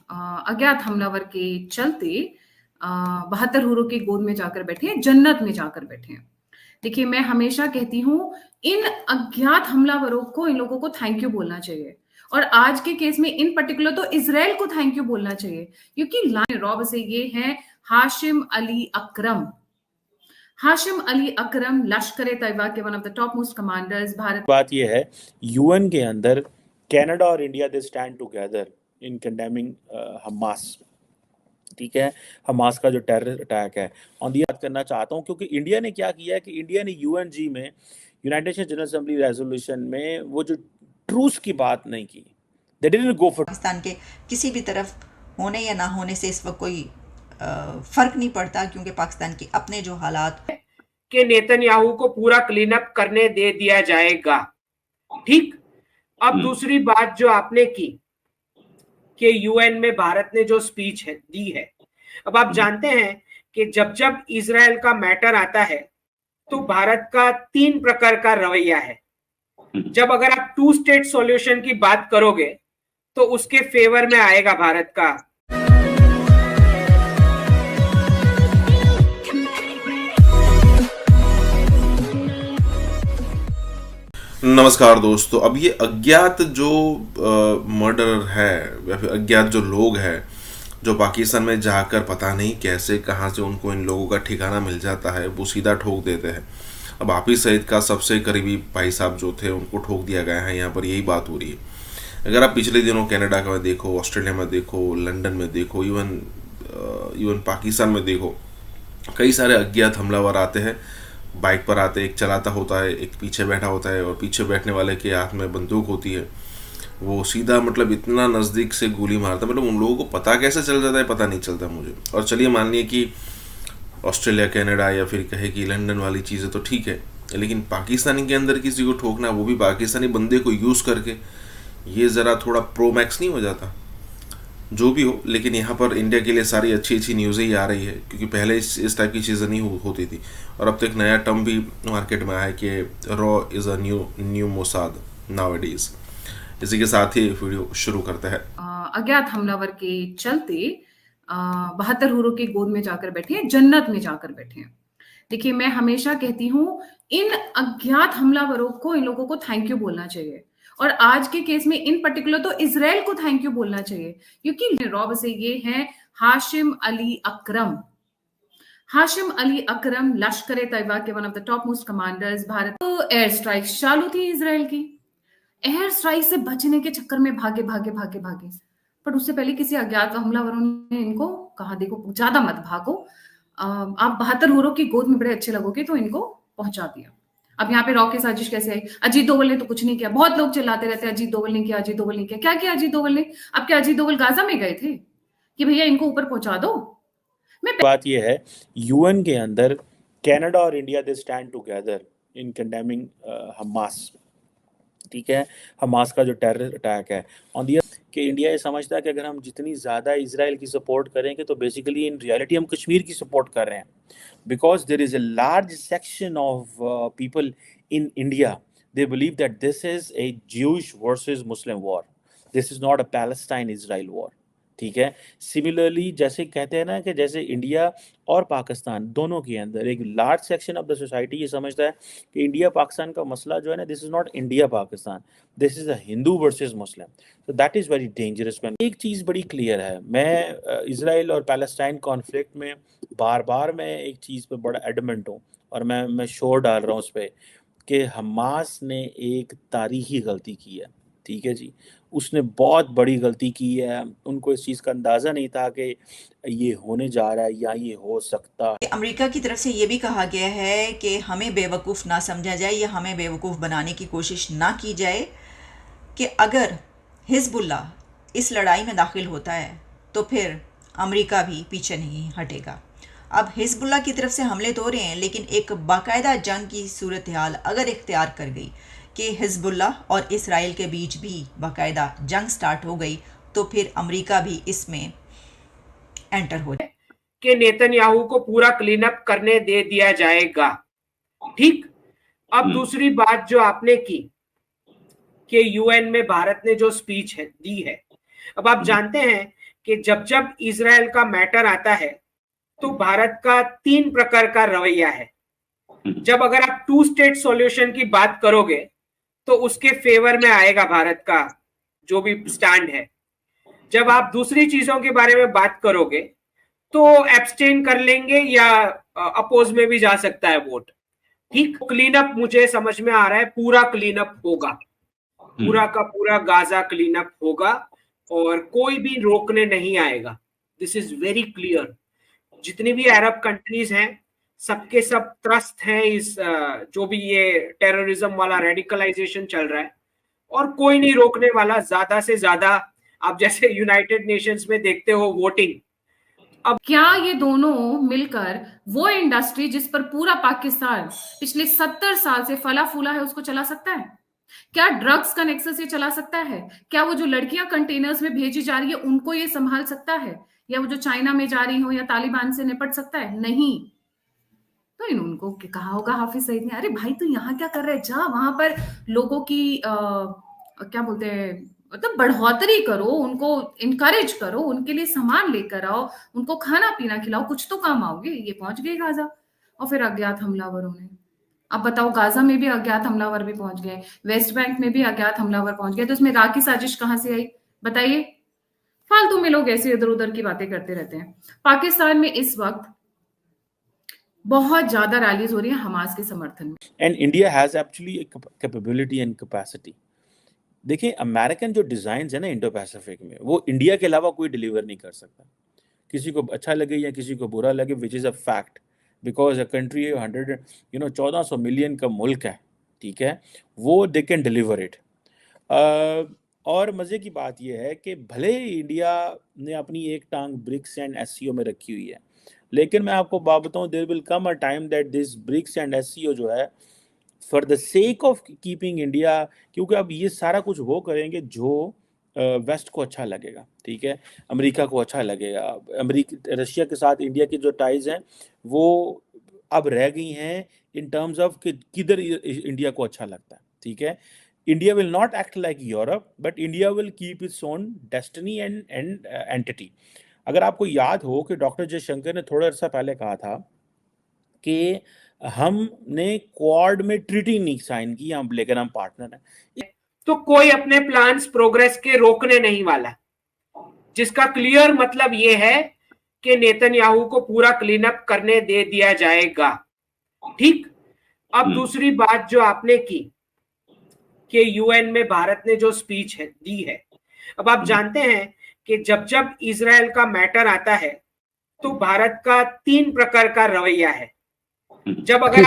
अज्ञात हमलावर के चलते 72 हूरों की गोद में जाकर बैठे हैं, जन्नत में जाकर बैठे हैं। देखिए, मैं हमेशा कहती हूँ, इन अज्ञात हमलावरों को, इन लोगों को थैंक यू बोलना चाहिए। और आज के केस में इन पर्टिकुलर तो इजराइल को थैंक यू बोलना चाहिए, क्योंकि लाइन रॉब से ये है हाशिम अली अकरम। हाशिम अली अकरम लश्कर ए तैयबा के one of the top most commanders. Bharat बात यह है, यूएन के अंदर कनाडा और India they stand together in condemning Hamas. ठीक है, हमास का जो टेरर अटैक है ऑन दी बात करना चाहता हूँ, क्योंकि इंडिया ने क्या किया है कि इंडिया ने यूएनजी में, United nation general assembly resolution में वो जो ट्रूस की बात नहीं की। They didn't go for Pakistan के किसी भी तरफ होने या ना होने से इस वक्त कोई फर्क नहीं पड़ता, क्योंकि पाकिस्तान के अपने जो हालात कि नेतन्याहू को पूरा क्लीन अप करने दे दिया जाएगा। ठीक, अब दूसरी बात जो आपने की कि यूएन में भारत ने जो स्पीच है दी है, अब आप जानते हैं कि जब जब इजराइल का मैटर आता है तो भारत का 3 प्रकार का रवैया है। जब अगर आप 2 स्टेट सॉल्यूशन की बात करोगे तो उसके फेवर में आएगा भारत का। नमस्कार दोस्तों, अब ये अज्ञात जो मर्डरर है या फिर अज्ञात जो लोग हैं जो पाकिस्तान में जाकर पता नहीं कैसे कहाँ से उनको इन लोगों का ठिकाना मिल जाता है, वो सीधा ठोक देते हैं। अब हाफिज सईद का सबसे करीबी भाई साहब जो थे उनको ठोक दिया गया है। यहाँ पर यही बात हो रही है। अगर आप पिछले दिनों कनाडा में देखो, ऑस्ट्रेलिया में देखो, लंदन में देखो, इवन पाकिस्तान में देखो, कई सारे अज्ञात हमलावर आते हैं। बाइक पर आते, एक चलाता होता है, एक पीछे बैठा होता है, और पीछे बैठने वाले के हाथ में बंदूक होती है। वो सीधा मतलब इतना नज़दीक से गोली मारता है, मतलब उन लोगों को पता कैसे चल जाता है पता नहीं चलता मुझे। और चलिए मान लिए कि ऑस्ट्रेलिया, कनाडा या फिर कहे कि लंदन वाली चीज़ें तो ठीक है, लेकिन पाकिस्तानी के अंदर किसी को ठोकना, वो भी पाकिस्तानी बंदे को यूज़ करके, ये ज़रा थोड़ा प्रो मैक्स नहीं हो जाता? जो भी हो, लेकिन यहाँ पर इंडिया के लिए सारी अच्छी अच्छी न्यूज़ें ही आ रही है, क्योंकि पहले इस टाइप की चीज़ें नहीं होती थी। और अब तो एक नया टर्म भी मार्केट में आया है कि raw is a new Mossad nowadays. इसी के साथ ही वीडियो शुरू करते हैं। अज्ञात हमलावर के चलते 72 हूरों की गोद में जाकर बैठे हैं, जन्नत में जाकर बैठे हैं। देखिए, मैं हमेशा कहती हूँ, इन अज्ञात हमलावरों को, इन लोगों को थैंक यू बोलना चाहिए। और आज के केस में इन पर्टिकुलर तो इजराइल को थैंक यू बोलना चाहिए, क्योंकि रॉब से ये है हाशिम अली अकरम। हाशिम अली अकरम लश्कर ए तैयबा के one of the top most commanders. Bharat तो एयर स्ट्राइक चालू थी इजराइल की, एयर स्ट्राइक से बचने के चक्कर में भागे भागे भागे भागे, पर उससे पहले किसी अज्ञात हमलावरों ने इनको कहा, देखो ज्यादा मत भागो, आप 72 हूरों की गोद में बड़े अच्छे लगोगे, तो इनको पहुंचा दिया। अब यहाँ पे रॉ की साजिश कैसे आई? अजीत दोवल ने तो कुछ नहीं किया। बहुत लोग चिल्लाते रहते हैं अजीत दोवल ने किया, अजीत दोवल ने किया। क्या किया अजीत दोवल ने? अब क्या अजीत दोवल गाजा में गए थे कि भैया इनको ऊपर पहुंचा दो? बात यह है, यूएन के अंदर कनाडा और India they stand together in condemning Hamas. ठीक है, हमास का जो टेरर अटैक है ऑन दी, कि इंडिया ये समझता है कि अगर हम जितनी ज़्यादा इजराइल की सपोर्ट करेंगे तो बेसिकली इन रियलिटी हम कश्मीर की सपोर्ट कर रहे हैं, because there is a large section of people in India, they believe that this is a Jewish versus Muslim war, this is not a Palestine Israel war. ठीक है, similarly जैसे कहते हैं ना कि जैसे इंडिया और पाकिस्तान दोनों के अंदर एक large section of the society ये समझता है कि इंडिया पाकिस्तान का मसला जो है ना, this is not India Pakistan, this is a Hindu versus Muslim. तो that is very dangerous man. एक चीज़ बड़ी क्लियर है, मैं इजराइल और पैलेस्टाइन कॉन्फ्लिक्ट में बार बार मैं एक चीज़ पे बड़ा एडमेंट हूँ, और मैं शोर डाल रहा हूँ उस पर कि हमास ने एक तारीखी गलती की है। ठीक है जी, उसने बहुत बड़ी गलती की है। उनको इस चीज़ का अंदाज़ा नहीं था कि ये होने जा रहा है या ये हो सकता है। अमेरिका की तरफ से ये भी कहा गया है कि हमें बेवकूफ़ ना समझा जाए या हमें बेवकूफ़ बनाने की कोशिश ना की जाए कि अगर हिजबुल्लाह इस लड़ाई में दाखिल होता है तो फिर अमेरिका भी पीछे नहीं हटेगा। अब हिजबुल्लाह की तरफ से हमले तो हो रहे हैं, लेकिन एक बाकायदा जंग की सूरत हाल अगर इख्तियार कर गई कि हिजबुल्लाह और इसराइल के बीच भी बाकायदा जंग स्टार्ट हो गई, तो फिर अमेरिका भी इसमें एंटर हो जाए कि नेतन्याहू को पूरा क्लीन अप करने दे दिया जाएगा। ठीक, अब दूसरी बात जो आपने की कि यूएन में भारत ने जो स्पीच है दी है, अब आप जानते हैं कि जब जब इजराइल का मैटर आता है तो भारत का 3 प्रकार का रवैया है। जब अगर आप 2 स्टेट सॉल्यूशन की बात करोगे तो उसके फेवर में आएगा भारत का जो भी स्टैंड है। जब आप दूसरी चीजों के बारे में बात करोगे तो एब्सटेन कर लेंगे या अपोज में भी जा सकता है वोट। ठीक, क्लीन अप मुझे समझ में आ रहा है, पूरा क्लीन अप होगा, पूरा का पूरा गाजा क्लीन अप होगा और कोई भी रोकने नहीं आएगा। This is very clear. जितनी भी अरब कंट्रीज हैं सबके सब त्रस्त हैं इस जो भी ये टेररिज्म वाला रेडिकलाइजेशन चल रहा है और कोई नहीं रोकने वाला। ज्यादा से ज्यादा आप जैसे यूनाइटेड नेशंस में देखते हो वोटिंग। अब क्या ये दोनों मिलकर वो इंडस्ट्री जिस पर पूरा पाकिस्तान पिछले 70 साल से फला फूला है उसको चला सकता है? क्या ड्रग्स का नेक्सस ये चला सकता है? क्या वो जो लड़कियां कंटेनर्स में भेजी जा रही है उनको ये संभाल सकता है? या वो जो चाइना में जा रही हो या तालिबान से निपट सकता है? नहीं। तो इन उनको कहा होगा हाफिज सईद ने, अरे भाई तू यहाँ क्या कर रहे, जा वहां पर लोगों की क्या बोलते हैं, मतलब बढ़ोतरी करो, उनको इनकरेज करो, उनके लिए सामान लेकर आओ, उनको खाना पीना खिलाओ, कुछ तो काम आओगे। ये पहुंच गए गाजा और फिर अज्ञात हमलावरों ने, अब बताओ गाजा में भी अज्ञात हमलावर भी पहुंच गए, वेस्ट बैंक में भी अज्ञात हमलावर पहुंच गए, तो इसमें राह की साजिश कहां से आई बताइए? फालतू में लोग ऐसे इधर उधर की बातें करते रहते हैं। पाकिस्तान में इस वक्त बहुत ज्यादा रैलीज हो रही है हमास के समर्थन में। And India has actually capability and capacity. देखिए अमेरिकन जो डिजाइन है ना इंडो पैसिफिक में, वो इंडिया के अलावा कोई डिलीवर नहीं कर सकता। किसी को अच्छा लगे या किसी को बुरा लगे, which is a fact, because a country 1400 million का मुल्क है, ठीक है, वो दे कैन डिलीवर इट। और मज़े की बात यह है कि भले ही इंडिया ने अपनी एक टांग ब्रिक्स एंड एससीओ में रखी हुई है, लेकिन मैं आपको बात बताऊं, there will come a time that this BRICS and SCO जो है for the sake of keeping India, क्योंकि अब ये सारा कुछ वो करेंगे जो वेस्ट को अच्छा लगेगा, ठीक है, अमेरिका को अच्छा लगेगा। रशिया के साथ इंडिया की जो टाइज हैं वो अब रह गई हैं इन टर्म्स ऑफ कि किधर इंडिया को अच्छा लगता है, ठीक है। India will not act like Europe, but India will keep its own destiny and entity. अगर आपको याद हो कि डॉक्टर जयशंकर ने थोड़ा अर्सा पहले कहा था कि हमने क्वाड में ट्रीटी नहीं साइन की, हम लेकिन हम पार्टनर हैं। तो कोई अपने प्लान्स प्रोग्रेस के रोकने नहीं वाला, जिसका क्लियर मतलब ये है कि नेतन्याहू को पूरा क्लीन अप करने दे दिया जाएगा। ठीक, अब दूसरी बात जो आपने की कि यूएन में भारत ने जो स्पीच दी है, अब आप जानते हैं कि जब जब इजराइल का मैटर आता है तो भारत का 3 प्रकार का रवैया है। जब अगर